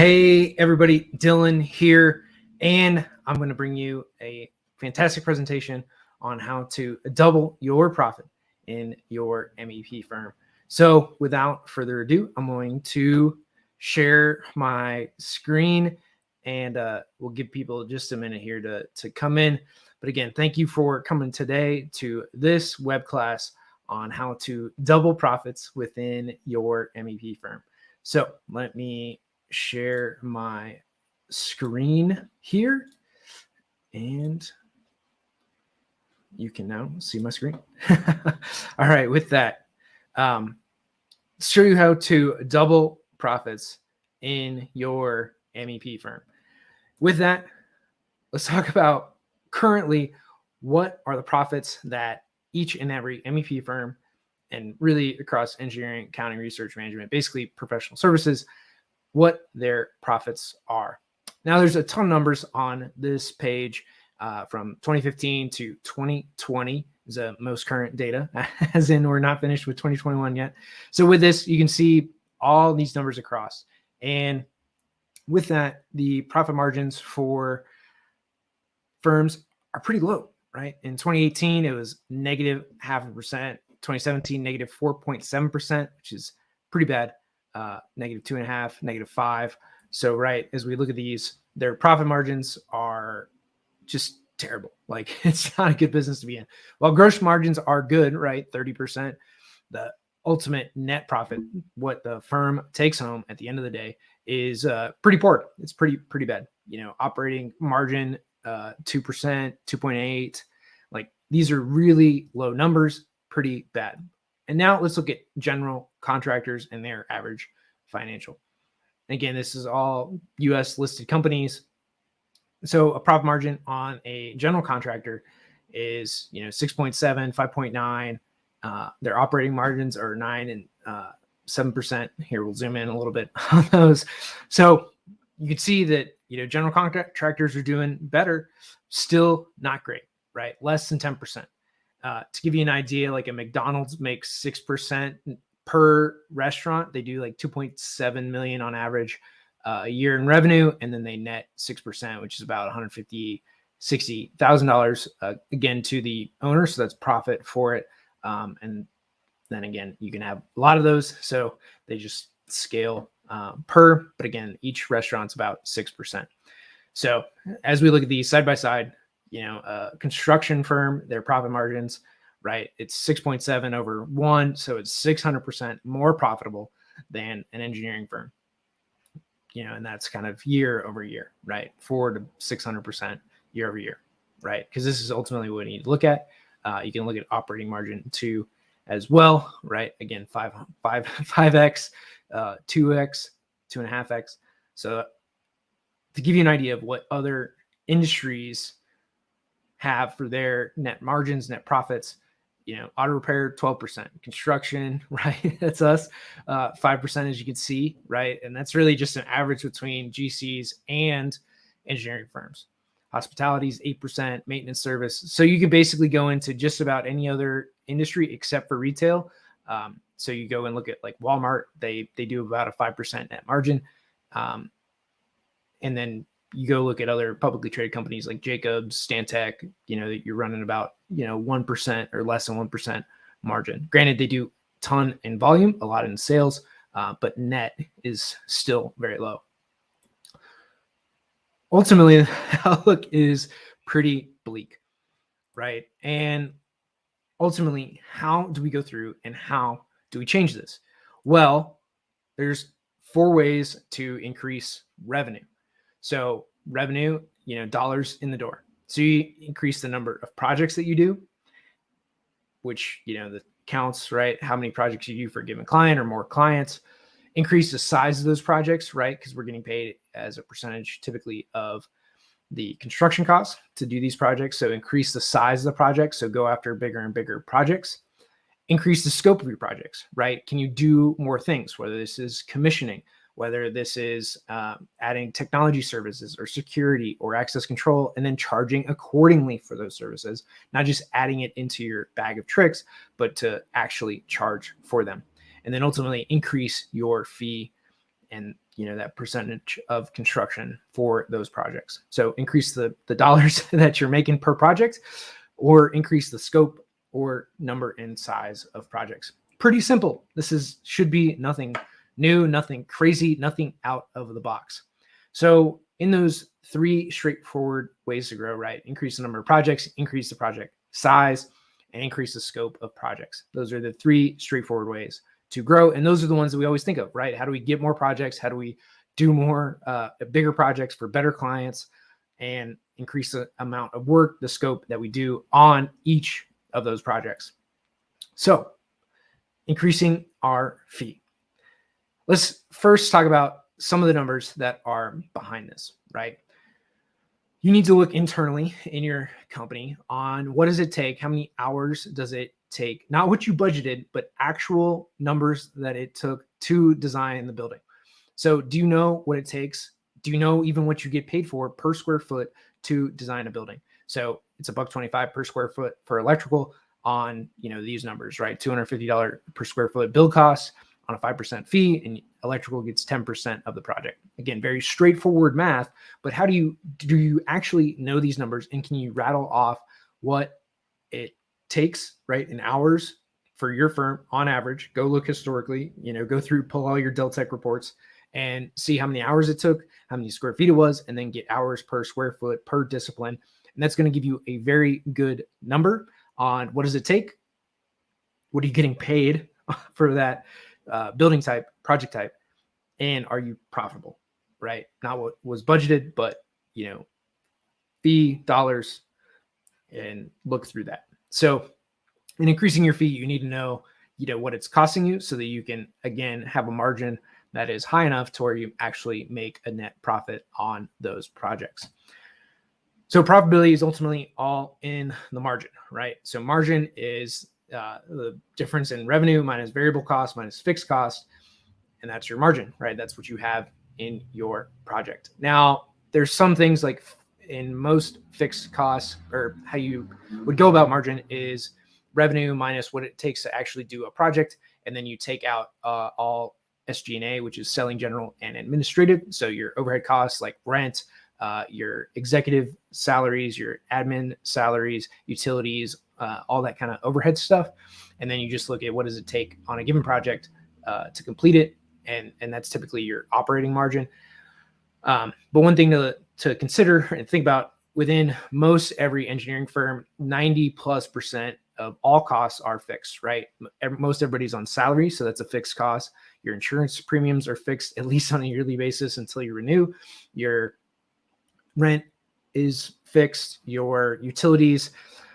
Hey everybody, Dylan here, and I'm going to bring you a fantastic presentation on how to double your profit in your MEP firm. So without further ado, I'm going to share my screen and we'll give people just a minute here to come in. But again, thank you for coming today to this web class on how to double profits within your MEP firm. So let me share my screen here and you can now see my screen. All right, with that, show you how to double profits in your MEP firm. With that, let's talk about currently what are the profits that each and every MEP firm and really across engineering, accounting, research management, basically professional services, what their profits are. Now, there's a ton of numbers on this page from 2015 to 2020 is the most current data, as in we're not finished with 2021 yet. So with this, you can see all these numbers across. And with that, the profit margins for firms are pretty low, right? In 2018, it was negative 0.5%. 2017, negative 4.7%, which is pretty bad. Negative 2.5, negative 5. So, right, as we look at these, their profit margins are just terrible. Like, it's not a good business to be in. While gross margins are good, right? 30%, the ultimate net profit, what the firm takes home at the end of the day, is pretty poor. It's pretty bad. You know, operating margin 2%, 2.8. Like, these are really low numbers, pretty bad. And now let's look at general contractors and their average financial. Again, this is all US listed companies. So a profit margin on a general contractor is, 6.7, 5.9. Their operating margins are 9 and 7%. Here, we'll zoom in a little bit on those. So you can see that, general contractors are doing better, still not great, right? Less than 10%. To give you an idea, like a McDonald's makes 6% per restaurant. They do like 2.7 million on average a year in revenue, and then they net 6%, which is about $150,000-$60,000 again to the owner. So that's profit for it. And then again, you can have a lot of those, so they just scale per. But again, each restaurant's about 6%. So as we look at these side by side, a construction firm, their profit margins, right? It's 6.7 over 1. So it's 600% more profitable than an engineering firm, and that's kind of year over year, right? 400 to 600% year over year, right? Because this is ultimately what you need to look at. You can look at operating margin too as well, right? Again, 5x, 2x, 2.5x. So to give you an idea of what other industries have for their net margins, net profits, auto repair, 12%, construction, right? That's us, 5%, as you can see, right? And that's really just an average between GCs and engineering firms. Hospitality is 8%, maintenance service. So you can basically go into just about any other industry except for retail. So you go and look at like Walmart, they do about a 5% net margin. And then you go look at other publicly traded companies like Jacobs, Stantec, that you're running about, 1% or less than 1% margin. Granted, they do a ton in volume, a lot in sales, but net is still very low. Ultimately, the outlook is pretty bleak, right? And ultimately, how do we go through and how do we change this? Well, there's 4 ways to increase revenue. So revenue, dollars in the door. So you increase the number of projects that you do, which, the counts, right? How many projects you do for a given client or more clients. Increase the size of those projects, right? Because we're getting paid as a percentage typically of the construction costs to do these projects. So increase the size of the project. So go after bigger and bigger projects. Increase the scope of your projects, right? Can you do more things, whether this is commissioning, whether this is adding technology services or security or access control, and then charging accordingly for those services, not just adding it into your bag of tricks, but to actually charge for them. And then ultimately increase your fee and that percentage of construction for those projects. So increase the dollars that you're making per project, or increase the scope or number and size of projects. Pretty simple. This should be nothing new, nothing crazy, nothing out of the box. So in those 3 straightforward ways to grow, right? Increase the number of projects, increase the project size, and increase the scope of projects. Those are the 3 straightforward ways to grow. And those are the ones that we always think of, right? How do we get more projects? How do we do more, bigger projects for better clients and increase the amount of work, the scope that we do on each of those projects? So increasing our fee. Let's first talk about some of the numbers that are behind this, right? You need to look internally in your company on what does it take, how many hours does it take, not what you budgeted, but actual numbers that it took to design the building. So do you know what it takes? Do you know even what you get paid for per square foot to design a building? So it's $1.25 per square foot for electrical on these numbers, right? $250 per square foot build costs on a 5% fee, and electrical gets 10% of the project. Again, very straightforward math, but how do you actually know these numbers, and can you rattle off what it takes, right, in hours for your firm on average? Go look historically, go through, pull all your Deltec reports and see how many hours it took, how many square feet it was, and then get hours per square foot per discipline. And that's going to give you a very good number on what does it take, what are you getting paid for that building type, project type, and are you profitable, right? Not what was budgeted, but fee, dollars, and look through that. So in increasing your fee, you need to know what it's costing you, so that you can, again, have a margin that is high enough to where you actually make a net profit on those projects. So profitability is ultimately all in the margin, right? So margin is the difference in revenue minus variable cost minus fixed cost, and that's your margin, right? That's what you have in your project. Now, there's some things like in most fixed costs, or how you would go about margin is revenue minus what it takes to actually do a project, and then you take out all SG&A, which is selling, general, and administrative. So your overhead costs like rent, your executive salaries, your admin salaries, utilities, all that kind of overhead stuff. And then you just look at what does it take on a given project to complete it. And that's typically your operating margin. But one thing to consider and think about, within most every engineering firm, 90+% of all costs are fixed, right? Most everybody's on salary, so that's a fixed cost. Your insurance premiums are fixed, at least on a yearly basis until you renew. Your rent is fixed, your utilities.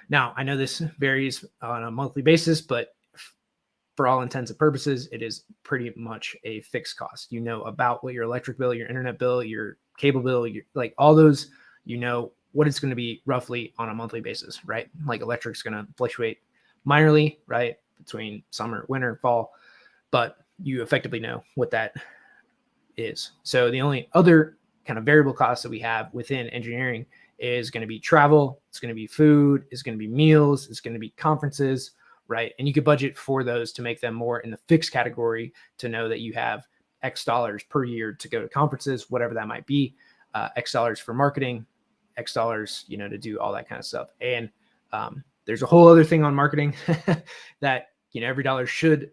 Now, I know this varies on a monthly basis, but for all intents and purposes, it is pretty much a fixed cost. You know about what your electric bill, your internet bill, your cable bill, like all those, what it's going to be roughly on a monthly basis, right? Like electric's going to fluctuate minorly, right, between summer, winter, fall, but you effectively know what that is. So the only other kind of variable costs that we have within engineering is going to be travel, it's going to be food, it's going to be meals, it's going to be conferences, right? And you could budget for those to make them more in the fixed category, to know that you have X dollars per year to go to conferences, whatever that might be, X dollars for marketing, X dollars, to do all that kind of stuff. And there's a whole other thing on marketing that, every dollar should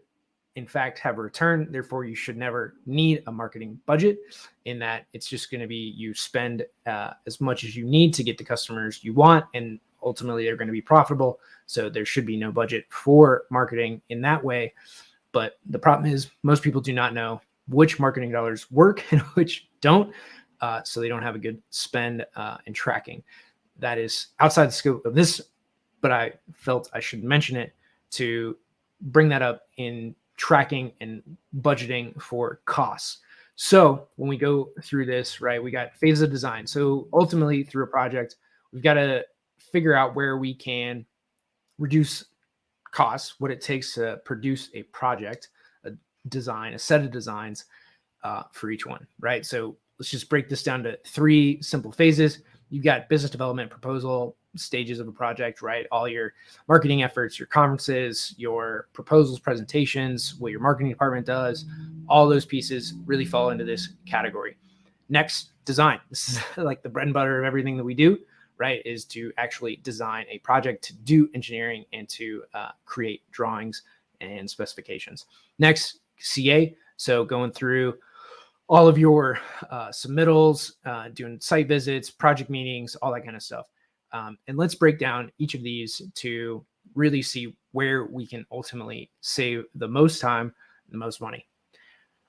in fact have a return. Therefore, you should never need a marketing budget, in that it's just going to be, you spend as much as you need to get the customers you want, and ultimately they're going to be profitable. So there should be no budget for marketing in that way. But the problem is most people do not know which marketing dollars work and which don't. So they don't have a good spend and tracking. That is outside the scope of this, but I felt I should mention it to bring that up in tracking and budgeting for costs. So when we go through this, right, we got phases of design. So ultimately through a project, we've got to figure out where we can reduce costs, what it takes to produce a project, a design, a set of designs for each one, right? So let's just break this down to 3 simple phases. You've got business development, proposal, stages of a project, right? All your marketing efforts, your conferences, your proposals, presentations, what your marketing department does, all those pieces really fall into this category. Next, design. This is like the bread and butter of everything that we do, right? Is to actually design a project, to do engineering, and to create drawings and specifications. Next, CA. So going through all of your submittals, doing site visits, project meetings, all that kind of stuff. And let's break down each of these to really see where we can ultimately save the most time, the most money.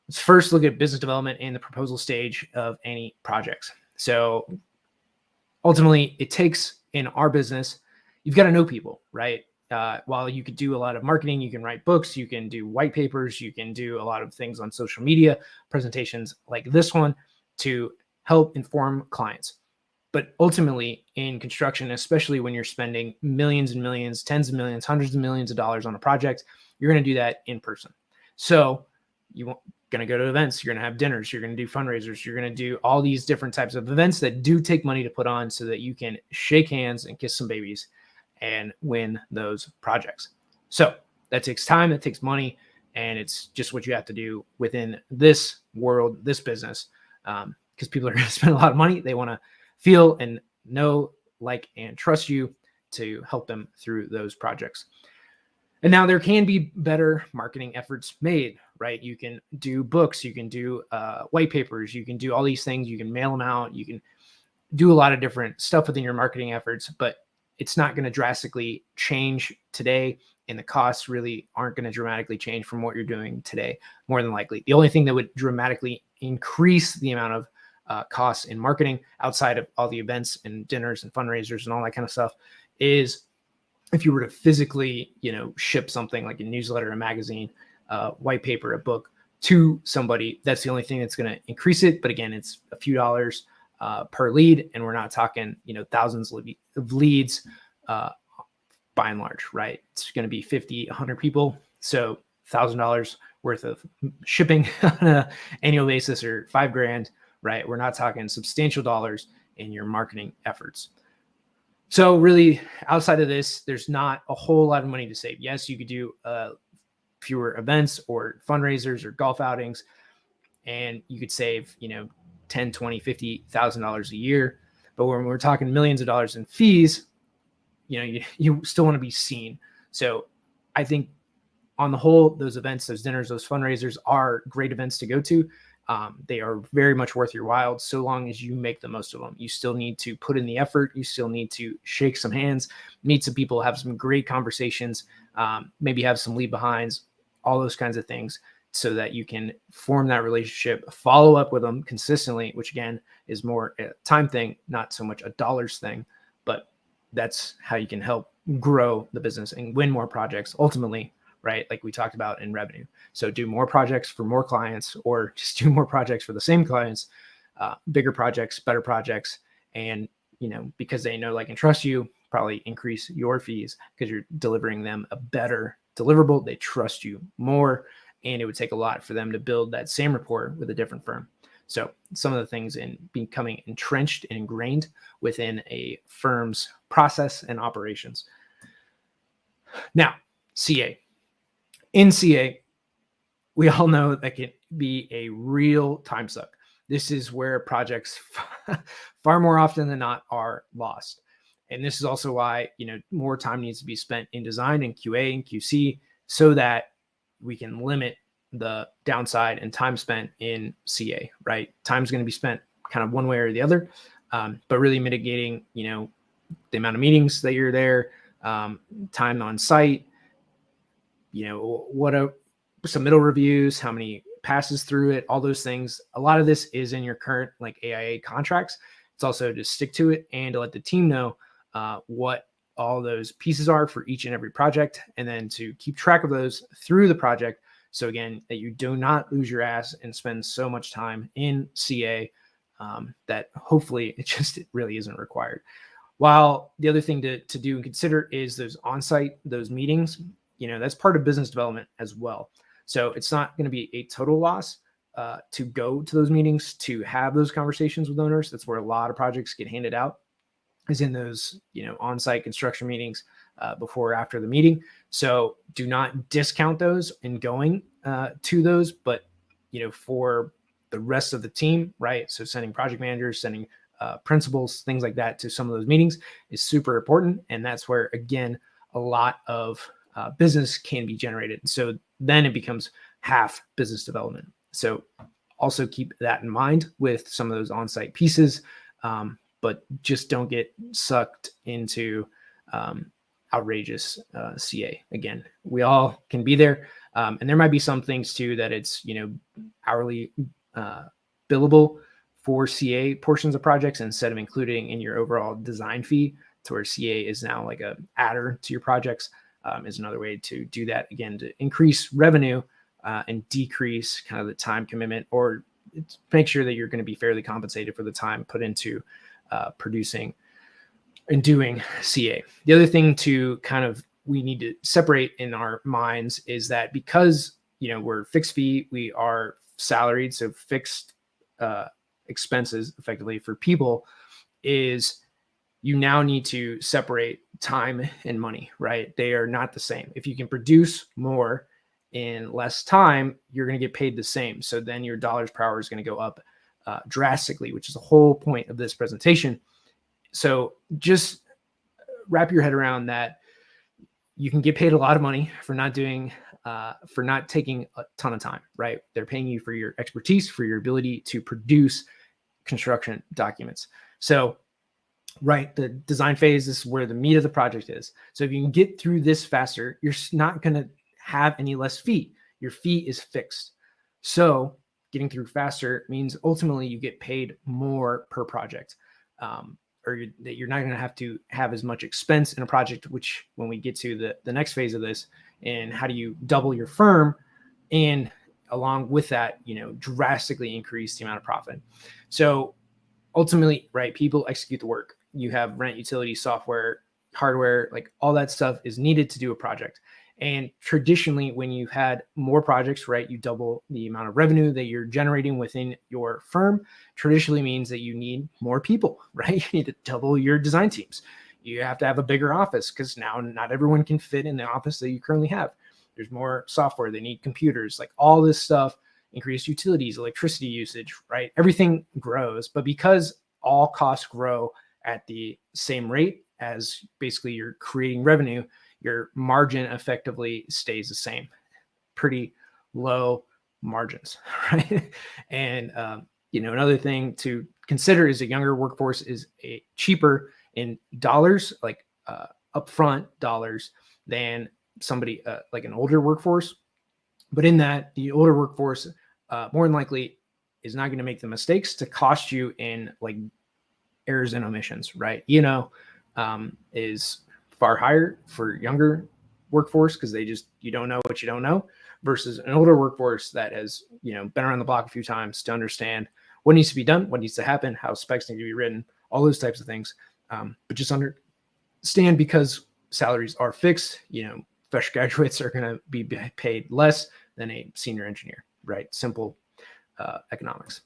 Let's first look at business development and the proposal stage of any projects. So ultimately, it takes, in our business, you've got to know people, right? While you could do a lot of marketing, you can write books, you can do white papers, you can do a lot of things on social media, presentations like this one to help inform clients. But ultimately, in construction, especially when you're spending millions and millions, tens of millions, hundreds of millions of dollars on a project, you're going to do that in person. So you're going to go to events, you're going to have dinners, you're going to do fundraisers, you're going to do all these different types of events that do take money to put on so that you can shake hands and kiss some babies and win those projects. So that takes time, that takes money, and it's just what you have to do within this world, this business, because people are going to spend a lot of money. They want to feel and know, like, and trust you to help them through those projects. And now there can be better marketing efforts made, right? You can do books, you can do white papers, you can do all these things, you can mail them out, you can do a lot of different stuff within your marketing efforts, but it's not going to drastically change today, and the costs really aren't going to dramatically change from what you're doing today, more than likely. The only thing that would dramatically increase the amount of costs in marketing outside of all the events and dinners and fundraisers and all that kind of stuff is if you were to physically, ship something like a newsletter, a magazine, white paper, a book to somebody. That's the only thing that's going to increase it. But again, it's a few dollars per lead, and we're not talking, thousands of leads by and large, right? It's going to be 50, 100 people. So $1,000 worth of shipping on an annual basis, or $5,000, right? We're not talking substantial dollars in your marketing efforts. So really, outside of this, there's not a whole lot of money to save. Yes, you could do fewer events or fundraisers or golf outings, and you could save, $10, $20, $50,000 a year. But when we're talking millions of dollars in fees, you still want to be seen. So I think on the whole, those events, those dinners, those fundraisers are great events to go to. They are very much worth your while, so long as you make the most of them. You still need to put in the effort. You still need to shake some hands, meet some people, have some great conversations, maybe have some leave behinds, all those kinds of things, so that you can form that relationship, follow up with them consistently, which again is more a time thing, not so much a dollars thing, but that's how you can help grow the business and win more projects ultimately, right? Like we talked about in revenue. So do more projects for more clients, or just do more projects for the same clients, bigger projects, better projects. And, because they know, like, and trust you, probably increase your fees because you're delivering them a better deliverable. They trust you more, and it would take a lot for them to build that same rapport with a different firm. So some of the things in becoming entrenched and ingrained within a firm's process and operations. Now, CA. In CA, we all know that can be a real time suck. This is where projects far more often than not are lost. And this is also why, more time needs to be spent in design and QA and QC so that we can limit the downside and time spent in CA, right? Time's going to be spent kind of one way or the other, but really mitigating, the amount of meetings that you're there, time on site, what a submittal reviews, how many passes through it, all those things. A lot of this is in your current AIA contracts. It's also to stick to it and to let the team know what all those pieces are for each and every project, and then to keep track of those through the project. So again, that you do not lose your ass and spend so much time in CA that hopefully it really isn't required. While the other thing to do and consider is those on-site, those meetings, that's part of business development as well. So it's not going to be a total loss to go to those meetings, to have those conversations with owners. That's where a lot of projects get handed out. is in those, on-site construction meetings before or after the meeting. So do not discount those in going to those, but for the rest of the team, right? So sending project managers, sending principals, things like that to some of those meetings is super important. And that's where, again, a lot of business can be generated. So then it becomes half business development. So also keep that in mind with some of those on-site pieces, but just don't get sucked into outrageous CA. Again, we all can be there. And there might be some things too that it's, hourly billable for CA portions of projects instead of including in your overall design fee, to where CA is now like a adder to your projects, is another way to do that. Again, to increase revenue and decrease kind of the time commitment, or make sure that you're going to be fairly compensated for the time put into producing and doing CA. The other thing to we need to separate in our minds is that because, we're fixed fee, we are salaried, so fixed expenses effectively for people, is you now need to separate time and money, right? They are not the same. If you can produce more in less time, you're going to get paid the same. So then your dollars per hour is going to go up drastically, which is the whole point of this presentation. So just wrap your head around that. You can get paid a lot of money for not taking a ton of time, right? They're paying you for your expertise, for your ability to produce construction documents. So, right, the design phase is where the meat of the project is. So if you can get through this faster, you're not going to have any less fee. Your fee is fixed. So getting through faster means ultimately you get paid more per project. Or that you're not going to have as much expense in a project, which when we get to the next phase of this, and how do you double your firm, and along with that, drastically increase the amount of profit. So ultimately, right, people execute the work. You have rent, utilities, software, hardware, like all that stuff is needed to do a project. And traditionally, when you've had more projects, right, you double the amount of revenue that you're generating within your firm. Traditionally means that you need more people, right? You need to double your design teams. You have to have a bigger office because now not everyone can fit in the office that you currently have. There's more software. They need computers, like all this stuff, increased utilities, electricity usage, right? Everything grows. But because all costs grow at the same rate as basically you're creating revenue, your margin effectively stays the same. Pretty low margins, right? And another thing to consider is a younger workforce is cheaper in dollars, like upfront dollars, than somebody like an older workforce. But in that, the older workforce more than likely is not going to make the mistakes to cost you in like errors and omissions, right? Is far higher for younger workforce because you don't know what you don't know, versus an older workforce that has been around the block a few times to understand what needs to be done, what needs to happen, how specs need to be written, all those types of things. But just understand, because salaries are fixed, fresh graduates are going to be paid less than a senior engineer, right? Simple economics.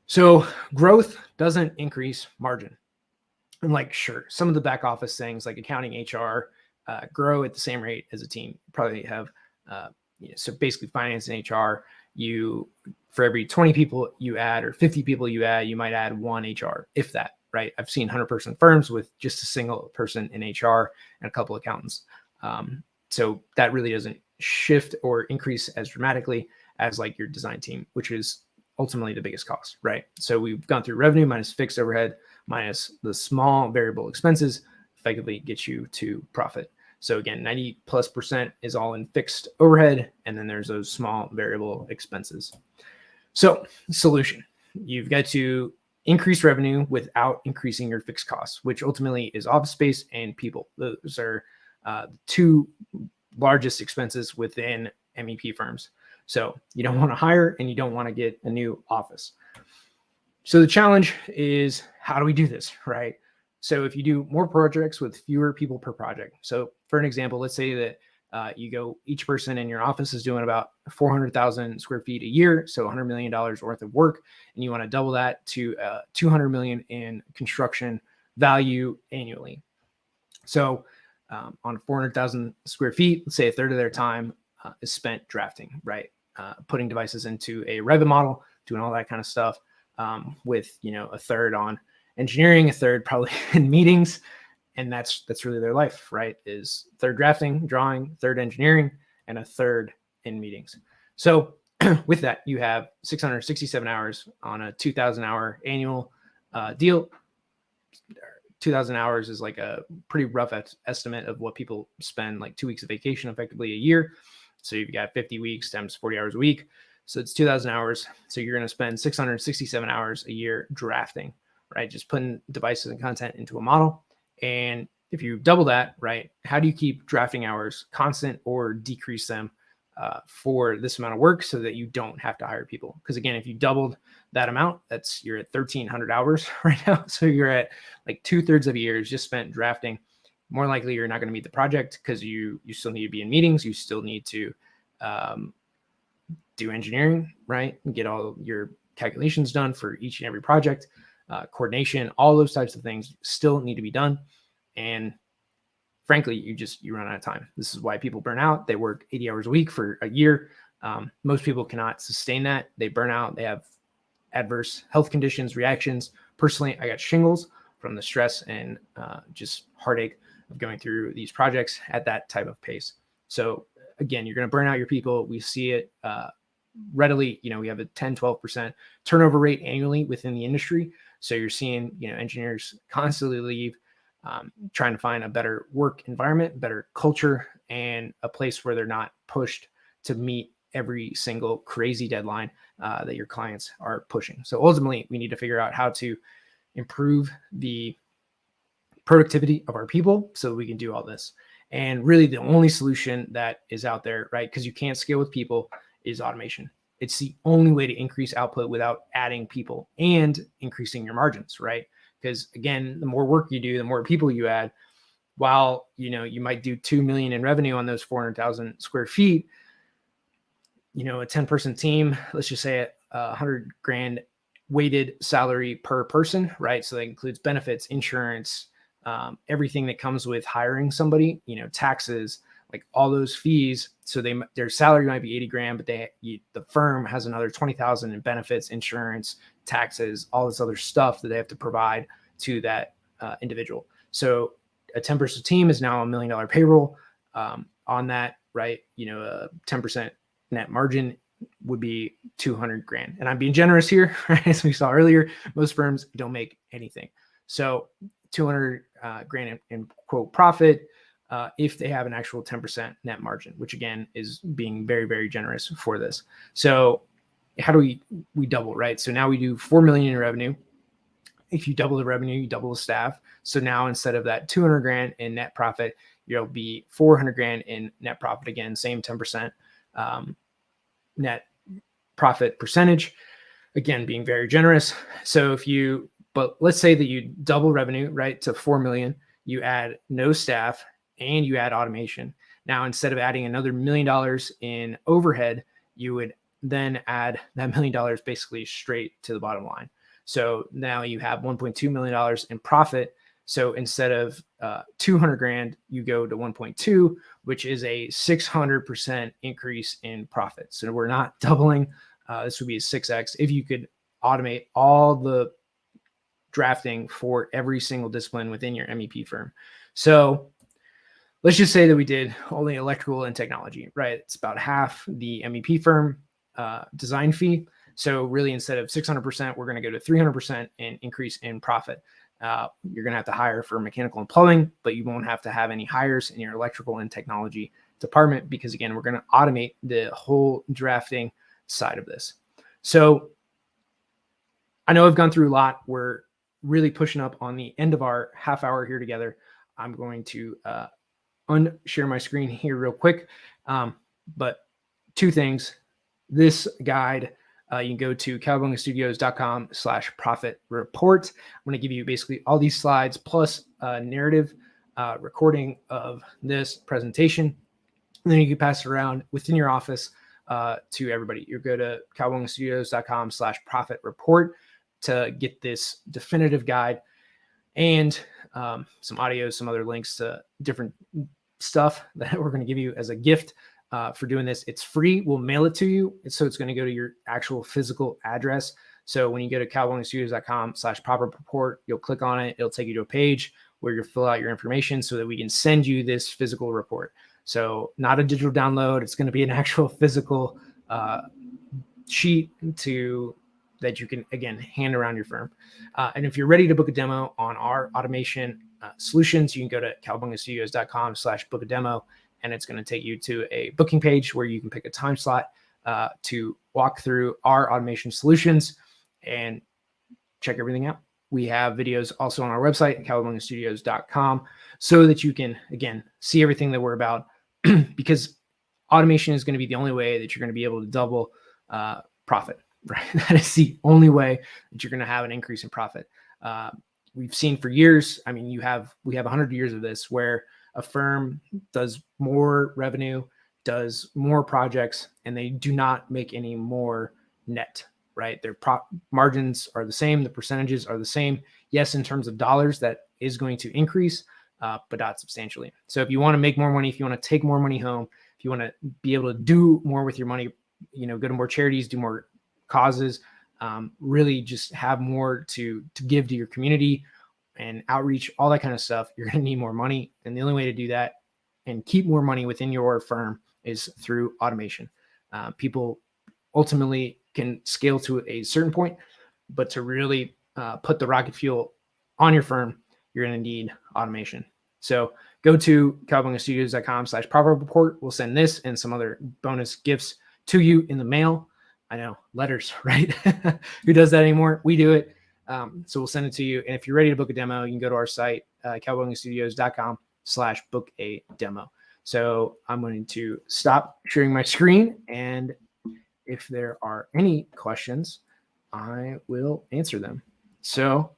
So growth doesn't increase margin. And sure, some of the back office things like accounting, HR, grow at the same rate as a team. Probably have, so basically finance and HR, for every 20 people you add or 50 people you add, you might add one HR, if that, right? I've seen 100-person firms with just a single person in HR and a couple accountants. So that really doesn't shift or increase as dramatically as like your design team, which is ultimately the biggest cost, right? So we've gone through revenue minus fixed overhead minus the small variable expenses, effectively gets you to profit. So again, 90+% is all in fixed overhead, and then there's those small variable expenses. So solution, you've got to increase revenue without increasing your fixed costs, which ultimately is office space and people. Those are the two largest expenses within MEP firms. So you don't want to hire and you don't want to get a new office. So the challenge is, how do we do this, right? So if you do more projects with fewer people per project. So for an example, let's say that each person in your office is doing about 400,000 square feet a year, so $100 million worth of work, and you want to double that to 200 million in construction value annually. So on 400,000 square feet, let's say a third of their time is spent drafting, right? Putting devices into a Revit model, doing all that kind of stuff, with a third on engineering, a third probably in meetings, and that's really their life, right? Is third drafting, drawing, third engineering, and a third in meetings. So with that, you have 667 hours on a 2,000 hour annual deal. 2,000 hours is like a pretty rough estimate of what people spend, like 2 weeks of vacation, effectively a year. So you've got 50 weeks times 40 hours a week. So it's 2,000 hours. So you're going to spend 667 hours a year drafting, right? Just putting devices and content into a model. And if you double that, right, how do you keep drafting hours constant or decrease them for this amount of work so that you don't have to hire people? Because again, if you doubled that amount, you're at 1,300 hours right now. So you're at like 2/3 of a year is just spent drafting. More likely you're not going to meet the project because you still need to be in meetings. You still need to do engineering, right? And get all your calculations done for each and every project, coordination, all those types of things still need to be done. And frankly, you run out of time. This is why people burn out. They work 80 hours a week for a year. Most people cannot sustain that. They burn out. They have adverse health conditions, reactions. Personally, I got shingles from the stress and just heartache of going through these projects at that type of pace. So again, you're going to burn out your people. We see it readily. We have a 10-12% turnover rate annually within the industry. So you're seeing engineers constantly leave, trying to find a better work environment, better culture, and a place where they're not pushed to meet every single crazy deadline that your clients are pushing. So ultimately, we need to figure out how to improve the productivity of our people so we can do all this. And really the only solution that is out there, right, because you can't scale with people, is automation. It's the only way to increase output without adding people and increasing your margins, right? Because again, the more work you do, the more people you add. While you might do 2 million in revenue on those 400,000 square feet, a 10-person team, let's just say $100,000 weighted salary per person, right? So that includes benefits, insurance, everything that comes with hiring somebody, taxes, like all those fees. So their salary might be 80,000, but the firm has another 20,000 in benefits, insurance, taxes, all this other stuff that they have to provide to that individual. So a 10-person team is now $1 million payroll on that, right? A 10% net margin would be 200,000. And I'm being generous here, right? As we saw earlier, most firms don't make anything. So 200,000 in quote profit if they have an actual 10% net margin, which again is being very, very generous for this. So how do we double, right? So now we do 4 million in revenue. If you double the revenue, you double the staff. So now instead of that 200,000 in net profit, you'll be 400,000 in net profit. Again, same 10% net profit percentage. Again, being very generous. So but let's say that you double revenue, right, to 4 million, you add no staff and you add automation. Now, instead of adding another $1 million in overhead, you would then add that $1 million basically straight to the bottom line. So now you have $1.2 million in profit. So instead of 200,000, you go to 1.2, which is a 600% increase in profit. So we're not doubling. This would be a 6x if you could automate all the drafting for every single discipline within your MEP firm. So let's just say that we did only electrical and technology, right? It's about half the MEP firm design fee. So really, instead of 600%, we're going to go to 300% in increase in profit. You're going to have to hire for mechanical and plumbing, but you won't have to have any hires in your electrical and technology department because, again, we're going to automate the whole drafting side of this. So I know I've gone through a lot. We're really pushing up on the end of our half hour here together. I'm going to unshare my screen here real quick. But two things. This guide, you can go to cowabungastudios.com/profit report. I'm going to give you basically all these slides plus a narrative recording of this presentation. And then you can pass it around within your office to everybody. You go to cowabungastudios.com/profit report to get this definitive guide. and some audio, some other links to different stuff that we're going to give you as a gift for doing this. It's free. We'll mail it to you. So it's going to go to your actual physical address. So when you go to cowabungstudios.com/pop-up report, you'll click on it. It'll take you to a page where you'll fill out your information so that we can send you this physical report. So not a digital download. It's going to be an actual physical sheet that you can, again, hand around your firm. And if you're ready to book a demo on our automation solutions, you can go to cowabungastudios.com/book a demo, and it's going to take you to a booking page where you can pick a time slot to walk through our automation solutions and check everything out. We have videos also on our website at cowabungastudios.com so that you can, again, see everything that we're about, because automation is going to be the only way that you're going to be able to double profit, right? That is the only way that you're going to have an increase in profit. We've seen for years, I mean, we have 100 years of this where a firm does more revenue, does more projects, and they do not make any more net, right? Their margins are the same. The percentages are the same. Yes, in terms of dollars, that is going to increase, but not substantially. So if you want to make more money, if you want to take more money home, if you want to be able to do more with your money, go to more charities, do more causes, really just have more to give to your community and outreach, all that kind of stuff, you're going to need more money. And the only way to do that and keep more money within your firm is through automation. People ultimately can scale to a certain point, but to really put the rocket fuel on your firm, you're going to need automation. So go to cowabungastudios.com/pop-up report. We'll send this and some other bonus gifts to you in the mail. I know, letters, right? Who does that anymore? We do it. So we'll send it to you. And if you're ready to book a demo, you can go to our site, cowabungastudios.com/book a demo. So I'm going to stop sharing my screen. And if there are any questions, I will answer them. So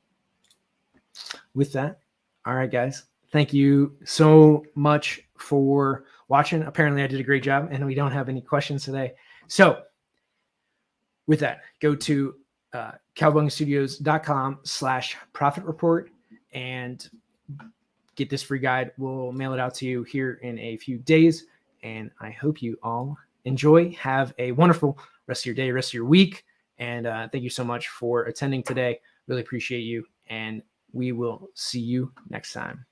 with that, all right, guys, thank you so much for watching. Apparently I did a great job and we don't have any questions today. So with that, go to cowabungastudios.com/profit report and get this free guide. We'll mail it out to you here in a few days. And I hope you all enjoy. Have a wonderful rest of your day, rest of your week. And thank you so much for attending today. Really appreciate you. And we will see you next time.